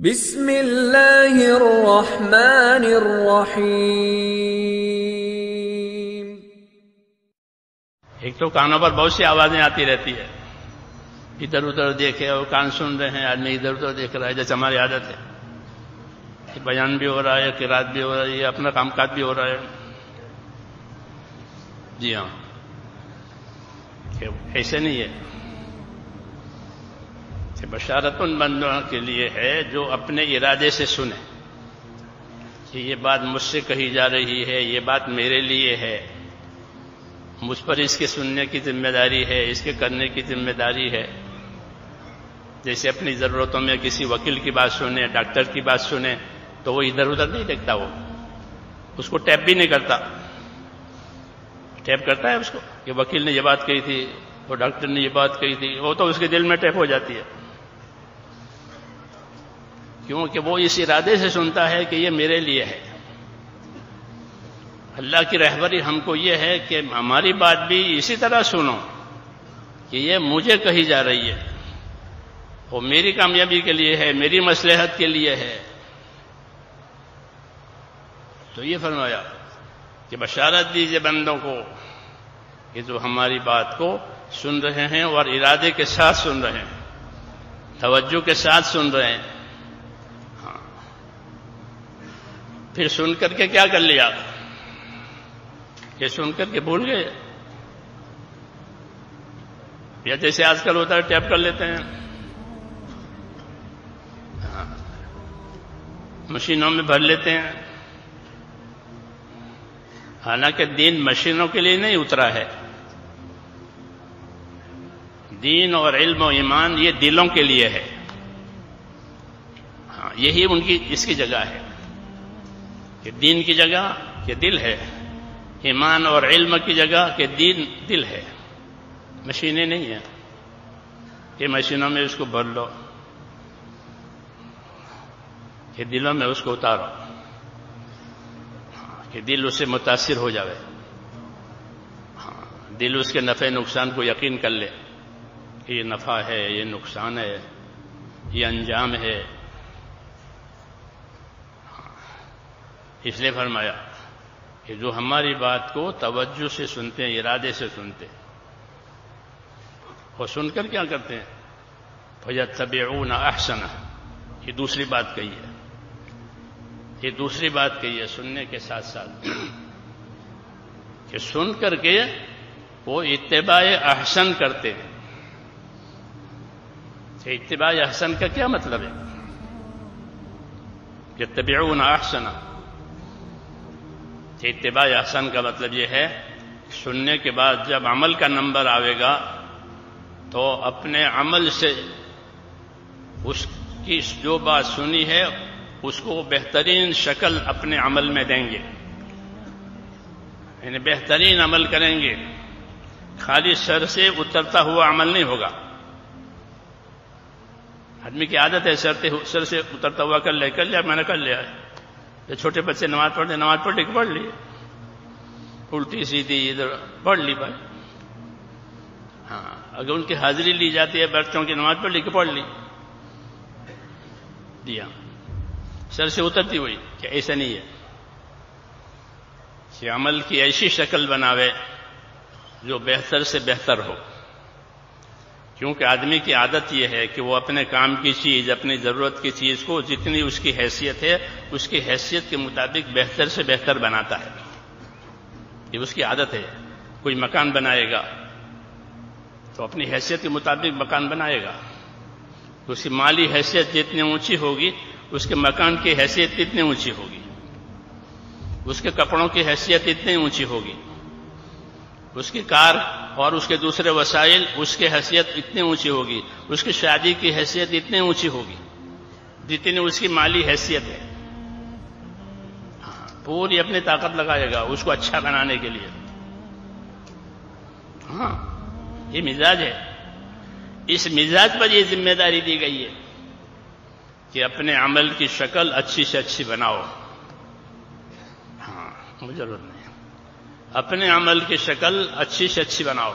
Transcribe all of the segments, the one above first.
بسم اللہ الرحمن الرحیم۔ ایک تو کانوں پر بہت سی آوازیں آتی رہتی ہے، ادھر ادھر دیکھے اور کان سن رہے ہیں، آدمی ادھر ادھر دیکھ رہا ہے جیسے ہماری عادت ہے کہ بیان بھی ہو رہا ہے، قرات بھی ہو رہی ہے، اپنا کام کاج بھی ہو رہا ہے۔ جی ہاں، کہ ایسے نہیں ہے کہ بشارت ان بندوں کے لیے ہے جو اپنے ارادے سے سنے کہ یہ بات مجھ سے کہی جا رہی ہے، یہ بات میرے لیے ہے، مجھ پر اس کے سننے کی ذمہ داری ہے، اس کے کرنے کی ذمہ داری ہے۔ جیسے اپنی ضرورتوں میں کسی وکیل کی بات سنے، ڈاکٹر کی بات سنے تو وہ ادھر ادھر نہیں دیکھتا، وہ اس کو ٹیپ بھی نہیں کرتا۔ ٹیپ کرتا ہے اس کو کہ وکیل نے یہ بات کہی تھی، وہ ڈاکٹر نے یہ بات کہی تھی، وہ تو اس کے دل میں ٹیپ ہو جاتی ہے، کیونکہ وہ اس ارادے سے سنتا ہے کہ یہ میرے لیے ہے۔ اللہ کی رہبری ہم کو یہ ہے کہ ہماری بات بھی اسی طرح سنو کہ یہ مجھے کہی جا رہی ہے، وہ میری کامیابی کے لیے ہے، میری مصلحت کے لیے ہے۔ تو یہ فرمایا کہ بشارت دیجئے بندوں کو کہ جو ہماری بات کو سن رہے ہیں اور ارادے کے ساتھ سن رہے ہیں، توجہ کے ساتھ سن رہے ہیں۔ پھر سن کر کے کیا کر لیا کہ سن کر کے بھول گئے، یا جیسے آج کل ہوتا ہے ٹیپ کر لیتے ہیں، مشینوں میں بھر لیتے ہیں۔ حالانکہ دین مشینوں کے لیے نہیں اترا ہے، دین اور علم و ایمان یہ دلوں کے لیے ہے۔ یہی ان کی اس کی جگہ ہے کہ دین کی جگہ کہ دل ہے، ایمان اور علم کی جگہ کہ دین دل ہے، مشینیں نہیں ہیں کہ مشینوں میں اس کو بھر لو، کہ دلوں میں اس کو اتارو کہ دل اس سے متاثر ہو جاوے، دل اس کے نفع نقصان کو یقین کر لے کہ یہ نفع ہے، یہ نقصان ہے، یہ انجام ہے۔ اس لیے فرمایا کہ جو ہماری بات کو توجہ سے سنتے ہیں، ارادے سے سنتے ہیں، اور سن کر کیا کرتے ہیں، فَيَتَّبِعُونَ أَحْسَنَهُ۔ یہ دوسری بات کہی ہے، یہ دوسری بات کہی ہے سننے کے ساتھ ساتھ کہ سن کر کے وہ اتباع احسن کرتے ہیں۔ کہ اتباع احسن کا کیا مطلب ہے؟ یتبعون احسن، اتباع احسن کا مطلب یہ ہے سننے کے بعد جب عمل کا نمبر آئے گا تو اپنے عمل سے اس کی جو بات سنی ہے اس کو بہترین شکل اپنے عمل میں دیں گے، یعنی بہترین عمل کریں گے، خالی سر سے اترتا ہوا عمل نہیں ہوگا۔ آدمی کی عادت ہے سر سے اترتا ہوا کر لیا، میں نے کر لیا۔ چھوٹے بچے نماز پڑھ کے پڑھ لی، الٹی سیدھی ادھر پڑھ لی بھائی۔ ہاں، اگر ان کی حاضری لی جاتی ہے بچوں کی نماز پڑھ لی کہ پڑھ لی، جی ہاں، سر سے اترتی ہوئی، کہ ایسا نہیں ہے کہ عمل کی ایسی شکل بناوے جو بہتر سے بہتر ہو، کیونکہ آدمی کی عادت یہ ہے کہ وہ اپنے کام کی چیز، اپنی ضرورت کی چیز کو جتنی اس کی حیثیت ہے اس کی حیثیت کے مطابق بہتر سے بہتر بناتا ہے، یہ اس کی عادت ہے۔ کوئی مکان بنائے گا تو اپنی حیثیت کے مطابق مکان بنائے گا، تو اس کی مالی حیثیت جتنی اونچی ہوگی اس کے مکان کی حیثیت اتنی اونچی ہوگی، اس کے کپڑوں کی حیثیت اتنی اونچی ہوگی، اس کی کار اور اس کے دوسرے وسائل اس کی حیثیت اتنی اونچی ہوگی، اس کی شادی کی حیثیت اتنی اونچی ہوگی جتنی اس کی مالی حیثیت ہے۔ پوری اپنی طاقت لگائے گا اس کو اچھا بنانے کے لیے۔ ہاں، یہ مزاج ہے، اس مزاج پر یہ ذمہ داری دی گئی ہے کہ اپنے عمل کی شکل اچھی سے اچھی بناؤ۔ ہاں، مجھے ضرورت نہیں، اپنے عمل کی شکل اچھی سے اچھی بناؤ،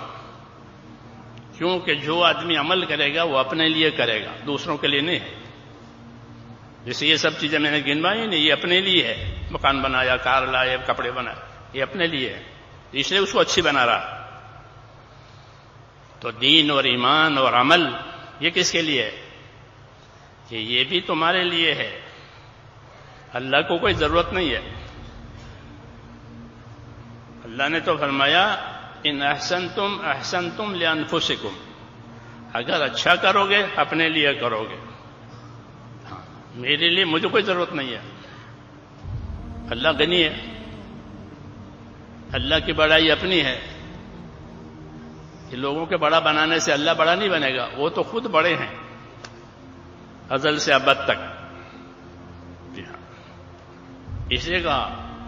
کیونکہ جو آدمی عمل کرے گا وہ اپنے لیے کرے گا، دوسروں کے لیے نہیں ہے۔ جیسے یہ سب چیزیں میں نے گنوائی نہیں، یہ اپنے لیے ہے، مکان بنایا، کار لائے، کپڑے بنائے، یہ اپنے لیے ہے، اس لیے اس کو اچھی بنا رہا۔ تو دین اور ایمان اور عمل یہ کس کے لیے ہے؟ کہ یہ بھی تمہارے لیے ہے، اللہ کو کوئی ضرورت نہیں ہے۔ اللہ نے تو فرمایا ان احسنتم احسنتم لانفسکم، اگر اچھا کرو گے اپنے لیے کرو گے، میرے لیے مجھے کوئی ضرورت نہیں ہے۔ اللہ غنی ہے، اللہ کی بڑائی اپنی ہے کہ لوگوں کے بڑا بنانے سے اللہ بڑا نہیں بنے گا، وہ تو خود بڑے ہیں ازل سے ابد تک۔ جی ہاں، اس لیے کہا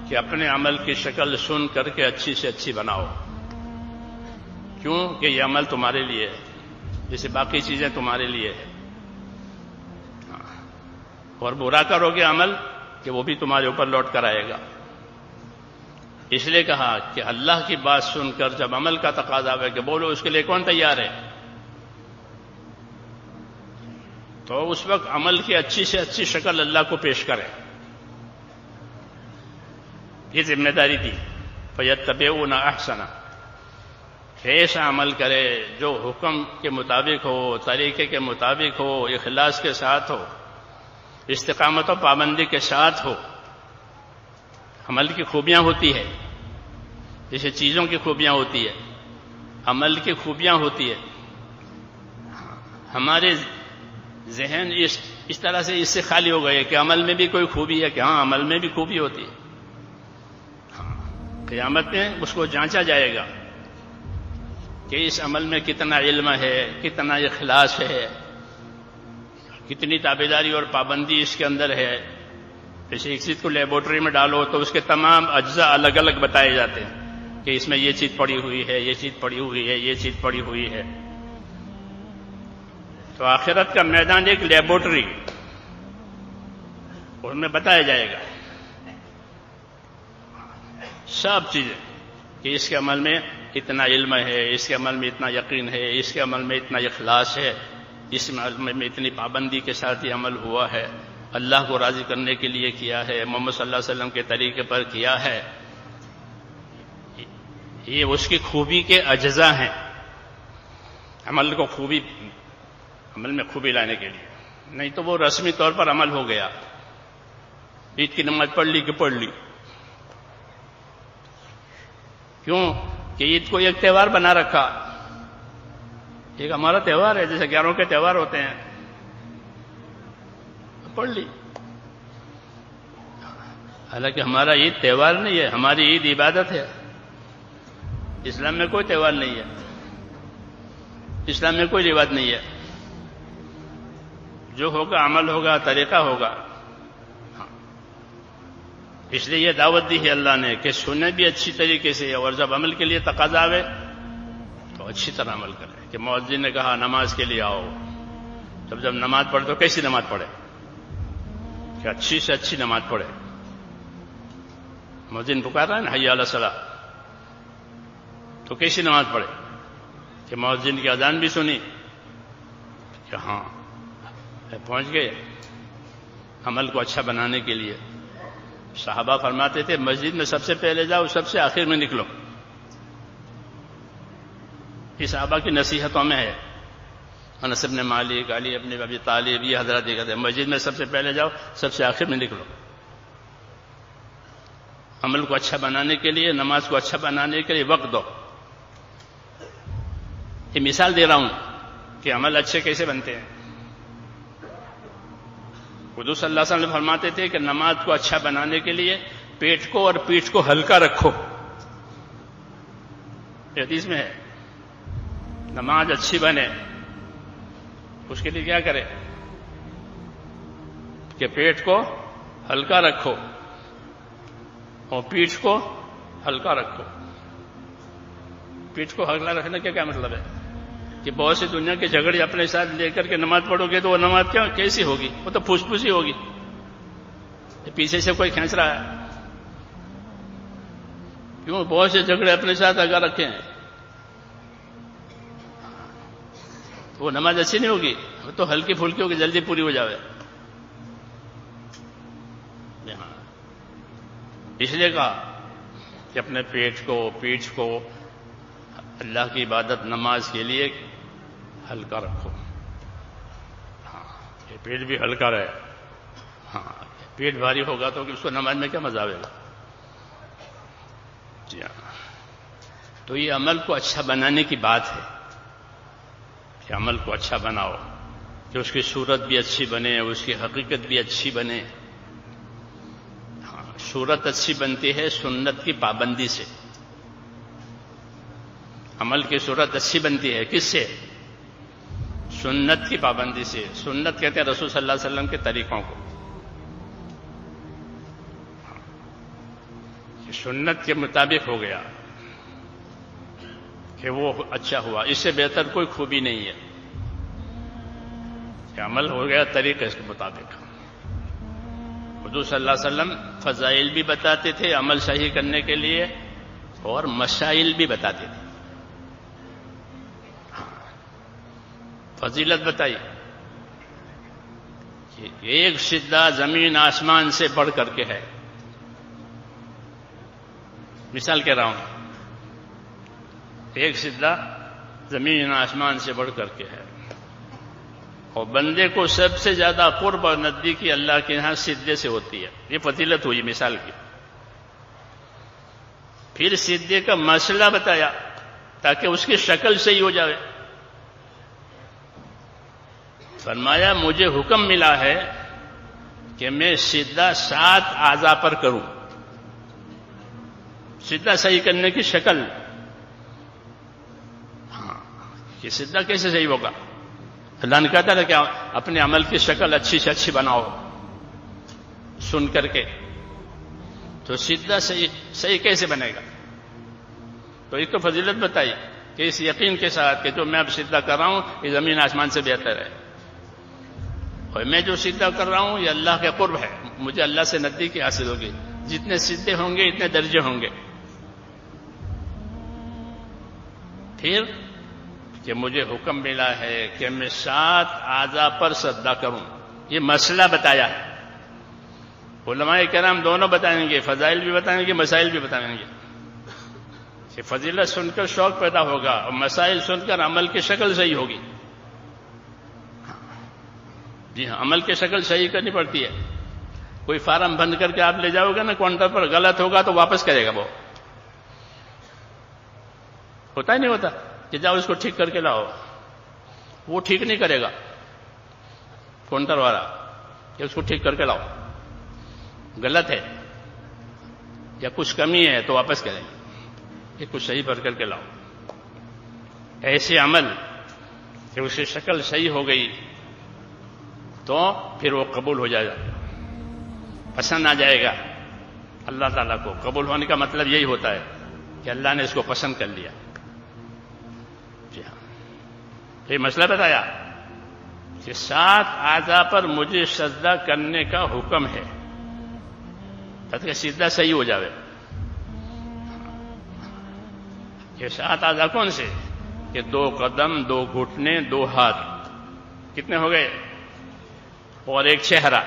کہ اپنے عمل کی شکل سن کر کے اچھی سے اچھی بناؤ، کیوں کہ یہ عمل تمہارے لیے ہے، جیسے باقی چیزیں تمہارے لیے ہے۔ اور برا کرو گے عمل کہ وہ بھی تمہارے اوپر لوٹ کر آئے گا۔ اس لیے کہا کہ اللہ کی بات سن کر جب عمل کا تقاضا ہے کہ بولو اس کے لیے کون تیار ہے، تو اس وقت عمل کی اچھی سے اچھی شکل اللہ کو پیش کریں، یہ ذمہ داری دی۔ فَيَتَّبِعُونَ أَحْسَنَ، ایسا عمل کرے جو حکم کے مطابق ہو، طریقے کے مطابق ہو، اخلاص کے ساتھ ہو، استقامت و پابندی کے ساتھ ہو۔ عمل کی خوبیاں ہوتی ہے، جیسے چیزوں کی خوبیاں ہوتی ہے، عمل کی خوبیاں ہوتی ہے۔ ہمارے ذہن اس طرح سے اس سے خالی ہو گئے کہ عمل میں بھی کوئی خوبی ہے، کہ ہاں عمل میں بھی خوبی ہوتی ہے۔ قیامت میں اس کو جانچا جائے گا کہ اس عمل میں کتنا علم ہے، کتنا اخلاص ہے، کتنی تابعداری اور پابندی اس کے اندر ہے۔ جیسے ایک چیز کو لیبورٹری میں ڈالو تو اس کے تمام اجزاء الگ الگ بتائے جاتے ہیں کہ اس میں یہ چیز پڑی ہوئی ہے، یہ چیز پڑی ہوئی ہے، یہ چیز پڑی ہوئی ہے۔ تو آخرت کا میدان ایک لیبورٹری، اس میں بتایا جائے گا سب چیزیں کہ اس کے عمل میں اتنا علم ہے، اس کے عمل میں اتنا یقین ہے، اس کے عمل میں اتنا اخلاص ہے، اس عمل میں اتنی پابندی کے ساتھ یہ عمل ہوا ہے، اللہ کو راضی کرنے کے لیے کیا ہے، محمد صلی اللہ علیہ وسلم کے طریقے پر کیا ہے۔ یہ اس کی خوبی کے اجزاء ہیں، عمل کو خوبی، عمل میں خوبی لانے کے لیے، نہیں تو وہ رسمی طور پر عمل ہو گیا، عید کی نماز پڑھ لی کہ پڑھ لی۔ کیوں کہ عید کو ایک تہوار بنا رکھا، ایک ہمارا تہوار ہے، جیسے 11 کے تہوار ہوتے ہیں، پڑھ لی۔ حالانکہ ہمارا عید تہوار نہیں ہے، ہماری عید عبادت ہے۔ اسلام میں کوئی تہوار نہیں ہے، اسلام میں کوئی رواج نہیں ہے، جو ہوگا عمل ہوگا، طریقہ ہوگا۔ اس لیے یہ دعوت دی ہے اللہ نے کہ سنیں بھی اچھی طریقے سے، اور جب عمل کے لیے تقاضا آئے تو اچھی طرح عمل کریں۔ کہ مؤذن نے کہا نماز کے لیے آؤ، جب نماز پڑھے تو کیسی نماز پڑھے؟ کہ اچھی سے اچھی نماز پڑھے۔ مؤذن پکار رہا ہے نا حی علی الصلاۃ، تو کیسی نماز پڑھے؟ کہ مؤذن کی اذان بھی سنی کہ ہاں پہنچ گئے عمل کو اچھا بنانے کے لیے۔ صحابہ فرماتے تھے مسجد میں سب سے پہلے جاؤ، سب سے آخر میں نکلو۔ یہ صحابہ کی نصیحتوں میں ہے۔ انس بن مالک، علی بن ابی طالب، یہ حضرات یہ کہتے ہیں مسجد میں سب سے پہلے جاؤ، سب سے آخر میں نکلو۔ عمل کو اچھا بنانے کے لیے، نماز کو اچھا بنانے کے لیے وقت دو۔ یہ مثال دے رہا ہوں کہ عمل اچھے کیسے بنتے ہیں۔ حضور صلی اللہ علیہ وسلم فرماتے تھے کہ نماز کو اچھا بنانے کے لیے پیٹ کو اور پیٹھ کو ہلکا رکھو۔ حدیث میں ہے نماز اچھی بنے اس کے لیے کیا کرے کہ پیٹ کو ہلکا رکھو اور پیٹھ کو ہلکا رکھو۔ پیٹھ کو ہلکا رکھنے کا کیا مطلب ہے کہ بہت سی دنیا کے جھگڑے اپنے ساتھ لے کر کے نماز پڑھو گے تو وہ نماز کیسی ہوگی؟ وہ تو پھوس پھوسی ہوگی، پیچھے سے کوئی کھینچ رہا ہے۔ کیوں؟ بہت سے جھگڑے اپنے ساتھ لگا رکھے ہیں، وہ نماز اچھی نہیں ہوگی، وہ تو ہلکی پھلکی ہوگی، جلدی پوری ہو جاوے۔ یہاں اس لیے کہا کہ اپنے پیٹھ کو اللہ کی عبادت نماز کے لیے ہلکا رکھو. ہاں یہ پیٹ بھی ہلکا رہے. ہاں پیٹ بھاری ہوگا تو اس کو نماز میں کیا مزہ آئے گا. جی ہاں تو یہ عمل کو اچھا بنانے کی بات ہے کہ عمل کو اچھا بناؤ کہ اس کی صورت بھی اچھی بنے, اس کی حقیقت بھی اچھی بنے. ہاں صورت اچھی بنتی ہے سنت کی پابندی سے. عمل کی صورت اچھی بنتی ہے کس سے؟ سنت کی پابندی سے. سنت کہتے ہیں رسول صلی اللہ علیہ وسلم کے طریقوں کو. سنت کے مطابق ہو گیا کہ وہ اچھا ہوا. اس سے بہتر کوئی خوبی نہیں ہے کہ عمل ہو گیا طریقے اس کے مطابق. حضور صلی اللہ علیہ وسلم فضائل بھی بتاتے تھے عمل صحیح کرنے کے لیے اور مسائل بھی بتاتے تھے. فضیلت بتائی کہ ایک سجدہ زمین آسمان سے بڑھ کر کے ہے. مثال کہہ رہا ہوں, ایک سجدہ زمین آسمان سے بڑھ کر کے ہے اور بندے کو سب سے زیادہ قرب اور نزدیکی اللہ کے یہاں سجدے سے ہوتی ہے. یہ فضیلت ہوئی مثال کی. پھر سجدے کا مسئلہ بتایا تاکہ اس کی شکل صحیح ہو جائے. فرمایا مجھے حکم ملا ہے کہ میں سجدہ 7 اعضاء پر کروں. سجدہ صحیح کرنے کی شکل. ہاں یہ سجدہ کیسے صحیح ہوگا؟ اللہ نے کہتا تھا کہ اپنے عمل کی شکل اچھی سے اچھی بناؤ سن کر کے. تو سجدہ صحیح کیسے بنے گا؟ تو اس کو فضیلت بتائی کہ اس یقین کے ساتھ کہ جو میں اب سجدہ کر رہا ہوں یہ زمین آسمان سے بہتر ہے اور میں جو سجدہ کر رہا ہوں یہ اللہ کے قرب ہے. مجھے اللہ سے نزدیکی حاصل ہوگی. جتنے سجدے ہوں گے اتنے درجے ہوں گے. پھر کہ مجھے حکم ملا ہے کہ میں 7 اعضاء پر سجدہ کروں. یہ مسئلہ بتایا ہے. علماء کرام دونوں بتائیں گے, فضائل بھی بتائیں گے مسائل بھی بتائیں گے. کہ فضیلت سن کر شوق پیدا ہوگا اور مسائل سن کر عمل کی شکل صحیح ہوگی. جی ہاں عمل کی شکل صحیح کرنی پڑتی ہے. کوئی فارم بند کر کے آپ لے جاؤ گے نا کاؤنٹر پر, غلط ہوگا تو واپس کرے گا. وہ ہوتا ہی نہیں ہوتا کہ جاؤ اس کو ٹھیک کر کے لاؤ. وہ ٹھیک نہیں کرے گا کاؤنٹر والا کہ اس کو ٹھیک کر کے لاؤ. غلط ہے یا کچھ کمی ہے تو واپس کریں گے کہ کچھ صحیح بھر کر کے لاؤ. ایسے عمل کہ اس کی شکل صحیح ہو گئی تو پھر وہ قبول ہو جائے گا, پسند آ جائے گا اللہ تعالیٰ کو. قبول ہونے کا مطلب یہی ہوتا ہے کہ اللہ نے اس کو پسند کر لیا. جی ہاں یہ مسئلہ بتایا کہ 7 اعضاء پر مجھے سجدہ کرنے کا حکم ہے تاکہ سجدہ صحیح ہو جائے. یہ 7 اعضاء کون سے؟ کہ 2 قدم, 2 گھٹنے, 2 ہاتھ. کتنے ہو گئے؟ اور 1 چہرہ.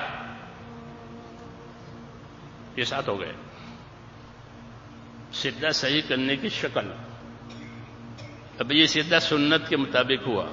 یہ 7 ہو گئے. سجدہ صحیح کرنے کی شکل. اب یہ سجدہ سنت کے مطابق ہوا.